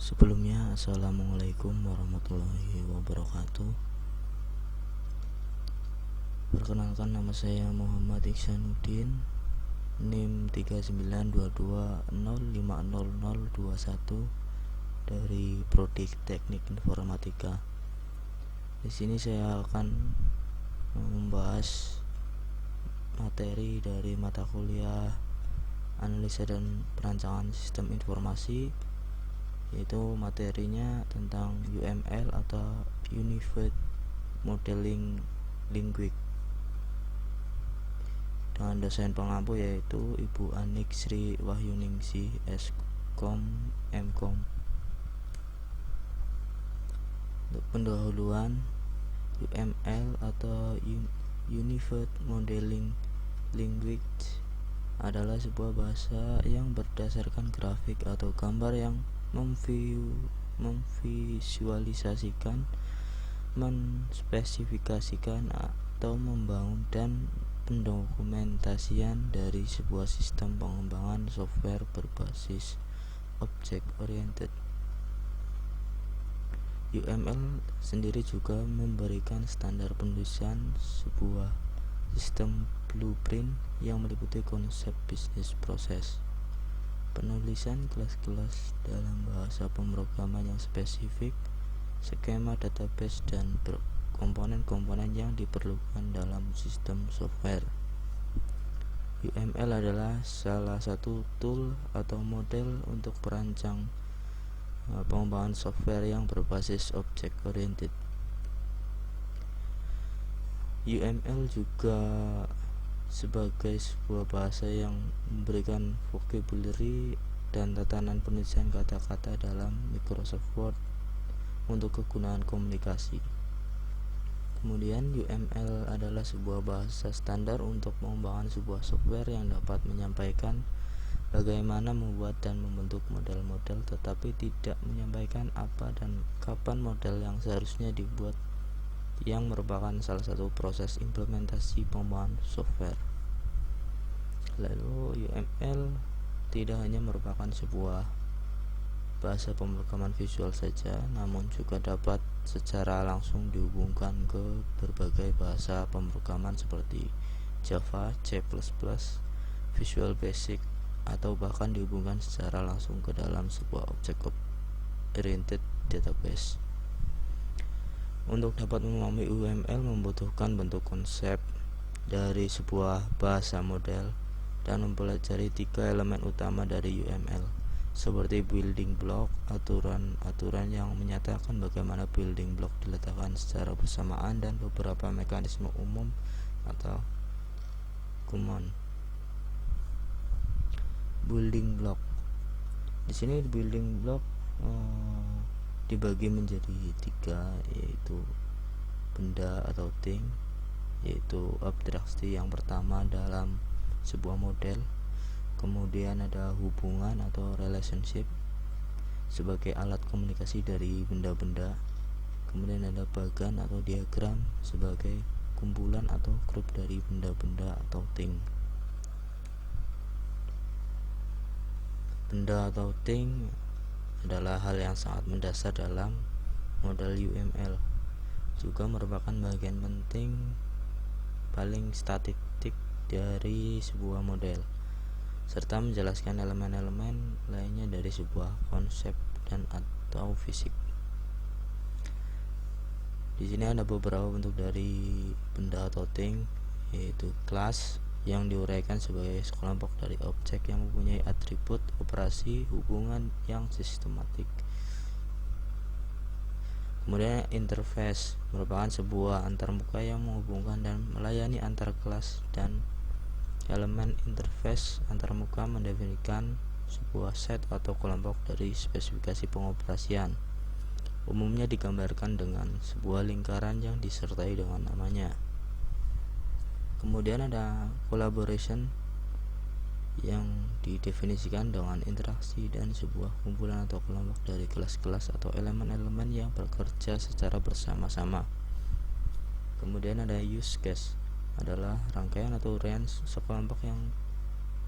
Sebelumnya, Assalamualaikum warahmatullahi wabarakatuh. Perkenalkan, nama saya Muhammad Iksanuddin, NIM 3922050021 dari Prodi Teknik Informatika. Di sini saya akan membahas materi dari mata kuliah Analisa dan Perancangan Sistem Informasi, yaitu materinya tentang UML atau Unified Modeling Language, dengan dosen pengampu yaitu Ibu Anik Sri Wahyuningsi Skom Mkom. Untuk pendahuluan, UML atau Unified Modeling Language adalah sebuah bahasa yang berdasarkan grafik atau gambar yang memvisualisasikan, menspesifikasikan atau membangun dan pendokumentasian dari sebuah sistem pengembangan software berbasis object oriented. UML sendiri juga memberikan standar penulisan sebuah sistem blueprint yang meliputi konsep bisnis proses, penulisan kelas-kelas dalam bahasa pemrograman yang spesifik, skema database, dan komponen-komponen yang diperlukan dalam sistem software. UML adalah salah satu tool atau model untuk perancang pengembangan software yang berbasis object oriented. UML juga sebagai sebuah bahasa yang memberikan vocabulary dan tatanan penulisan kata-kata dalam Microsoft Word untuk kegunaan komunikasi. Kemudian UML adalah sebuah bahasa standar untuk pengembangan sebuah software yang dapat menyampaikan bagaimana membuat dan membentuk model-model, tetapi tidak menyampaikan apa dan kapan model yang seharusnya dibuat, yang merupakan salah satu proses implementasi pengembangan software. Lalu UML tidak hanya merupakan sebuah bahasa pemrograman visual saja, namun juga dapat secara langsung dihubungkan ke berbagai bahasa pemrograman seperti Java, C++, Visual Basic, atau bahkan dihubungkan secara langsung ke dalam sebuah object oriented database. Untuk dapat memahami UML membutuhkan bentuk konsep dari sebuah bahasa model dan mempelajari 3 elemen utama dari UML, seperti building block, aturan-aturan yang menyatakan bagaimana building block diletakkan secara bersamaan, dan beberapa mekanisme umum atau common. Building block. Di sini building block dibagi menjadi 3, yaitu benda atau thing, yaitu abstraksi yang pertama dalam sebuah model. Kemudian ada hubungan atau relationship sebagai alat komunikasi dari benda-benda. Kemudian ada bagan atau diagram sebagai kumpulan atau grup dari benda-benda atau thing. Benda atau thing adalah hal yang sangat mendasar dalam model UML, juga merupakan bagian penting paling statistik dari sebuah model, serta menjelaskan elemen-elemen lainnya dari sebuah konsep dan atau fisik. Di sini ada beberapa bentuk dari benda atau thing, yaitu kelas yang diuraikan sebagai sekelompok dari objek yang mempunyai atribut operasi hubungan yang sistematik. Kemudian interface merupakan sebuah antarmuka yang menghubungkan dan melayani antar kelas, dan elemen interface antarmuka mendefinisikan sebuah set atau kelompok dari spesifikasi pengoperasian. Umumnya digambarkan dengan sebuah lingkaran yang disertai dengan namanya. Kemudian ada collaboration yang didefinisikan dengan interaksi dan sebuah kumpulan atau kelompok dari kelas-kelas atau elemen-elemen yang bekerja secara bersama-sama. Kemudian ada use case, adalah rangkaian atau range sekelompok yang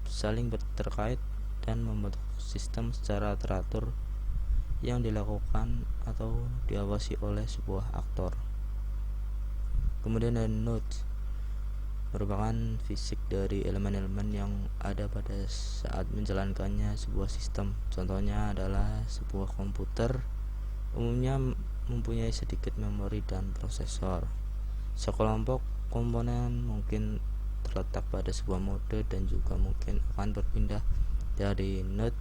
saling terkait dan membentuk sistem secara teratur yang dilakukan atau diawasi oleh sebuah aktor. Kemudian ada node, merupakan fisik dari elemen-elemen yang ada pada saat menjalankannya sebuah sistem. Contohnya adalah sebuah komputer umumnya mempunyai sedikit memori dan prosesor. Sekelompok komponen mungkin terletak pada sebuah mode dan juga mungkin akan berpindah dari node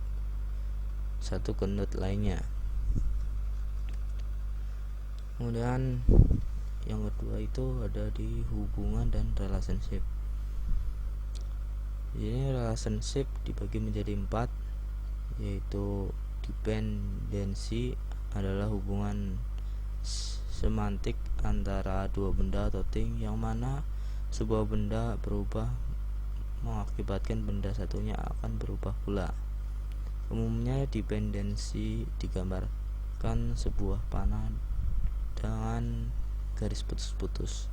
satu ke node lainnya. Kemudian yang kedua itu ada di hubungan dan relationship. Ini relationship dibagi menjadi 4, yaitu dependensi adalah hubungan semantik antara dua benda atau thing, yang mana sebuah benda berubah mengakibatkan benda satunya akan berubah pula. Umumnya dependensi digambarkan sebuah panah dengan garis putus-putus.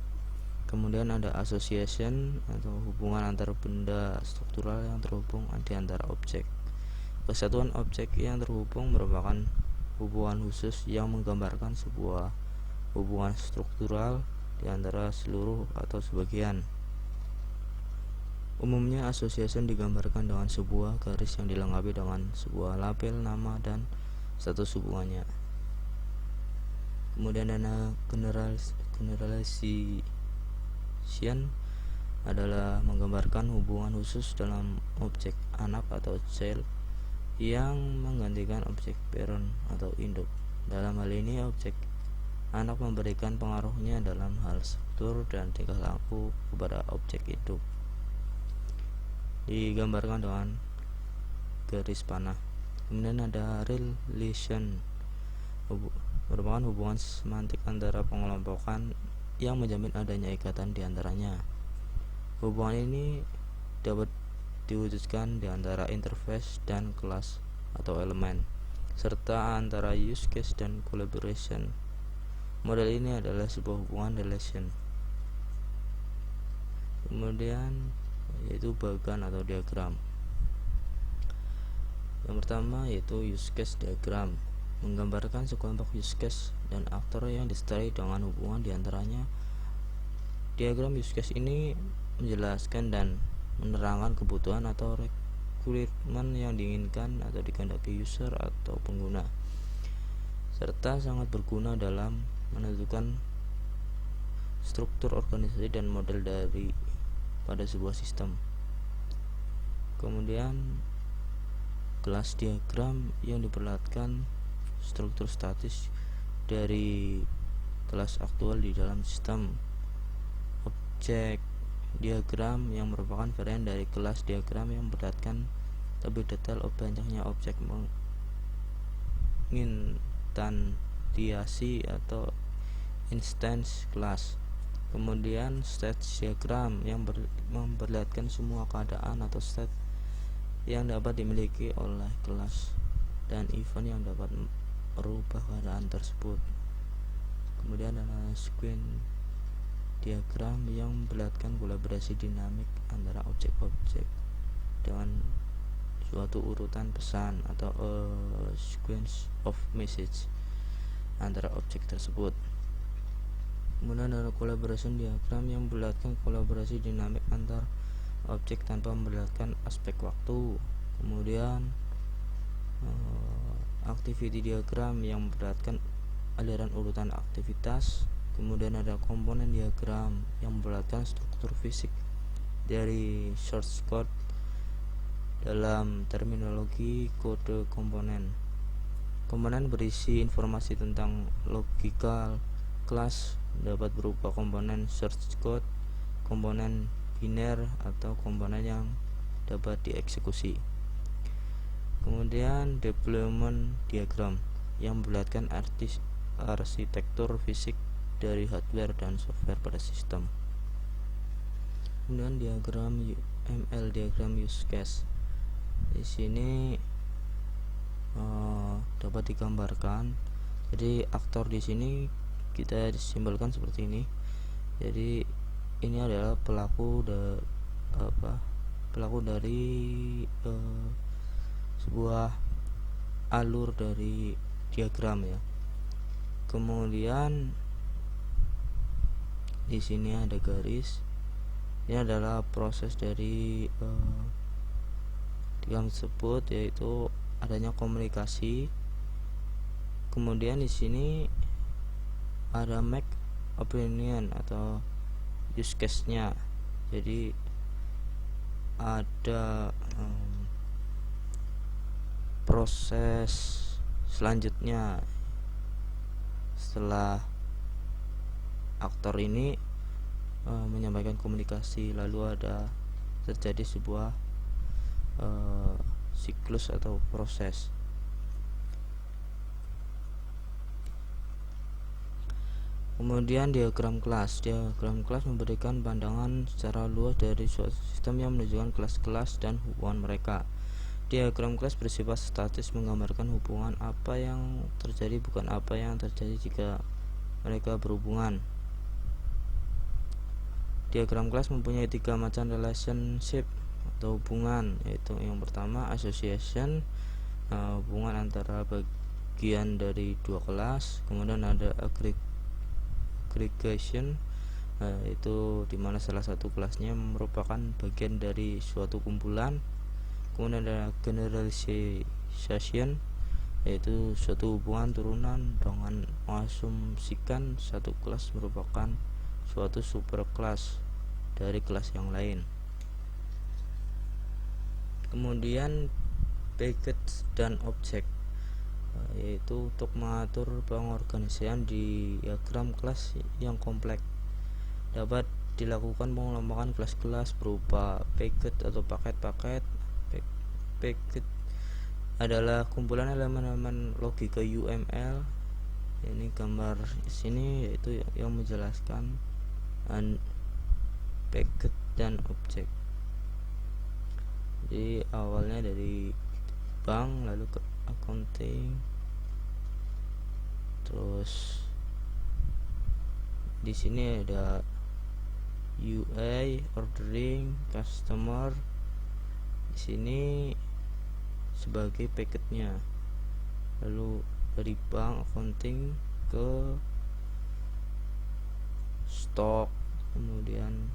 Kemudian ada association atau hubungan antar benda struktural yang terhubung di antara objek. Kesatuan objek yang terhubung merupakan hubungan khusus yang menggambarkan sebuah hubungan struktural di antara seluruh atau sebagian. Umumnya association digambarkan dengan sebuah garis yang dilengkapi dengan sebuah label nama dan status hubungannya. Kemudian ada generalization adalah menggambarkan hubungan khusus dalam objek anak atau child yang menggantikan objek parent atau induk. Dalam hal ini objek anak memberikan pengaruhnya dalam hal struktur dan tingkah laku kepada objek induk, digambarkan dengan garis panah. Kemudian ada relation, merupakan hubungan semantik antara pengelompokan yang menjamin adanya ikatan di antaranya. Hubungan ini dapat diwujudkan di antara interface dan kelas atau elemen, serta antara use case dan collaboration. Model ini adalah sebuah hubungan relation. Kemudian yaitu bagan atau diagram. Yang pertama yaitu use case diagram, menggambarkan sekelompok use case dan aktor yang disertai dengan hubungan diantaranya. Diagram use case ini menjelaskan dan menerangkan kebutuhan atau requirement yang diinginkan atau dikehendaki user atau pengguna, serta sangat berguna dalam menentukan struktur organisasi dan model dari pada sebuah sistem. Kemudian kelas diagram yang diperlihatkan struktur statis dari kelas aktual di dalam sistem. Objek diagram yang merupakan varian dari kelas diagram yang memperlihatkan lebih detail banyaknya objek menginstansiasi atau instance kelas. Kemudian state diagram yang memperlihatkan semua keadaan atau state yang dapat dimiliki oleh kelas dan event yang dapat merubah keadaan tersebut. Kemudian ada sequence diagram yang memperlihatkan kolaborasi dinamik antara objek-objek dengan suatu urutan pesan atau sequence of message antara objek tersebut. Kemudian ada collaboration diagram yang memperlihatkan kolaborasi dinamik antar objek tanpa memperlihatkan aspek waktu. Kemudian activity diagram yang memperlihatkan aliran urutan aktivitas. Kemudian ada komponen diagram yang memperlihatkan struktur fisik dari source code dalam terminologi kode komponen. Komponen berisi informasi tentang logikal kelas, dapat berupa komponen source code, komponen biner atau komponen yang dapat dieksekusi. Kemudian deployment diagram yang memperlihatkan arsitektur fisik dari hardware dan software pada sistem. Kemudian diagram ML, diagram use case. Di sini dapat digambarkan. Jadi aktor di sini kita disimbolkan seperti ini. Jadi ini adalah pelaku dari sebuah alur dari diagram ya. Kemudian di sini ada garis. Ini adalah proses dari diagram tersebut, yaitu adanya komunikasi. Kemudian di sini ada make opinion atau use case-nya. Jadi ada proses selanjutnya setelah aktor ini menyampaikan komunikasi, lalu ada terjadi sebuah siklus atau proses. Kemudian diagram kelas. Diagram kelas memberikan pandangan secara luas dari suatu sistem yang menunjukkan kelas-kelas dan hubungan mereka. Diagram kelas bersifat statis, menggambarkan hubungan apa yang terjadi, bukan apa yang terjadi jika mereka berhubungan. Diagram kelas mempunyai 3 macam relationship atau hubungan, yaitu yang pertama association, hubungan antara bagian dari dua kelas. Kemudian ada aggregation, itu dimana salah satu kelasnya merupakan bagian dari suatu kumpulan. Kemudian ada generalization, yaitu suatu hubungan turunan dengan mengasumsikan satu kelas merupakan suatu superkelas dari kelas yang lain. Kemudian package dan objek, yaitu untuk mengatur pengorganisasian di diagram kelas yang kompleks. Dapat dilakukan pengelompokan kelas-kelas berupa package atau paket-paket. Package adalah kumpulan elemen-elemen logika UML. Ini gambar di sini yaitu yang menjelaskan package dan objek. Jadi awalnya dari bank, lalu ke accounting, terus di sini ada UA, ordering, customer. Di sini sebagai packetnya. Lalu dari bank, accounting ke stok, kemudian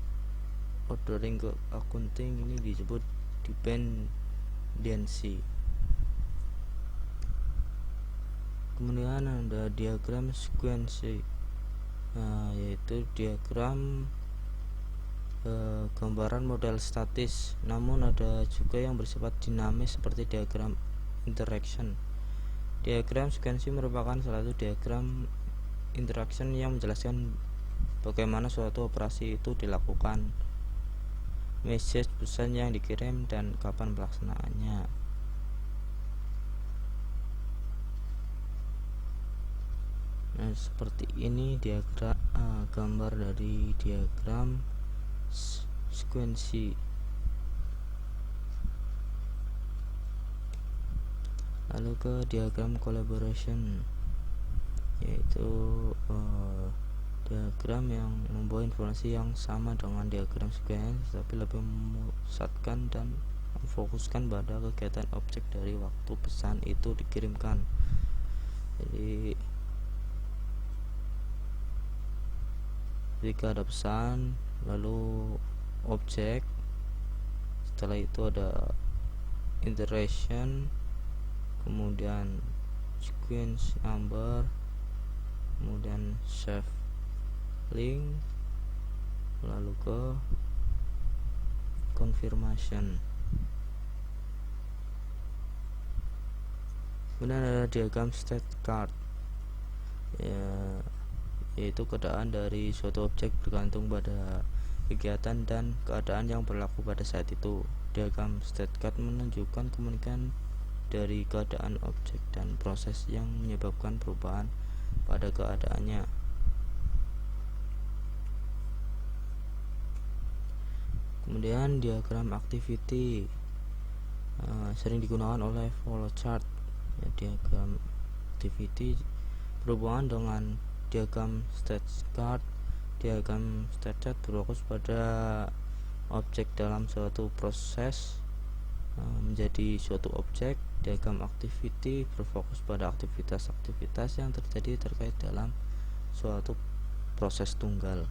ordering ke accounting, ini disebut dependency. Kemudian ada diagram sequence, yaitu diagram gambaran model statis, namun ada juga yang bersifat dinamis seperti diagram interaction. Diagram sequence merupakan salah satu diagram interaction yang menjelaskan bagaimana suatu operasi itu dilakukan, message pesan yang dikirim, dan kapan pelaksanaannya. Nah, seperti ini diagram gambar dari diagram sequence. Lalu ke diagram collaboration, yaitu diagram yang membawa informasi yang sama dengan diagram sequence, tapi lebih memusatkan dan memfokuskan pada kegiatan objek dari waktu pesan itu dikirimkan. Jadi jika ada pesan, lalu objek, setelah itu ada interaction, kemudian sequence number, kemudian save link, lalu ke confirmation. Kemudian ada diagram state card, yaitu keadaan dari suatu objek bergantung pada kegiatan dan keadaan yang berlaku pada saat itu. Diagram state card menunjukkan kemungkinan dari keadaan objek dan proses yang menyebabkan perubahan pada keadaannya. Kemudian diagram activity sering digunakan oleh flowchart. Diagram activity berhubungan dengan diagram state card. Diagram state chart berfokus pada objek dalam suatu proses, menjadi suatu objek. Diagram activity berfokus pada aktivitas-aktivitas yang terjadi terkait dalam suatu proses tunggal.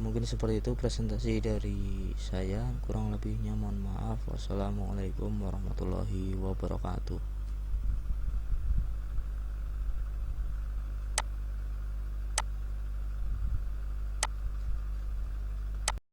Mungkin seperti itu presentasi dari saya, kurang lebihnya mohon maaf. Wassalamualaikum warahmatullahi wabarakatuh.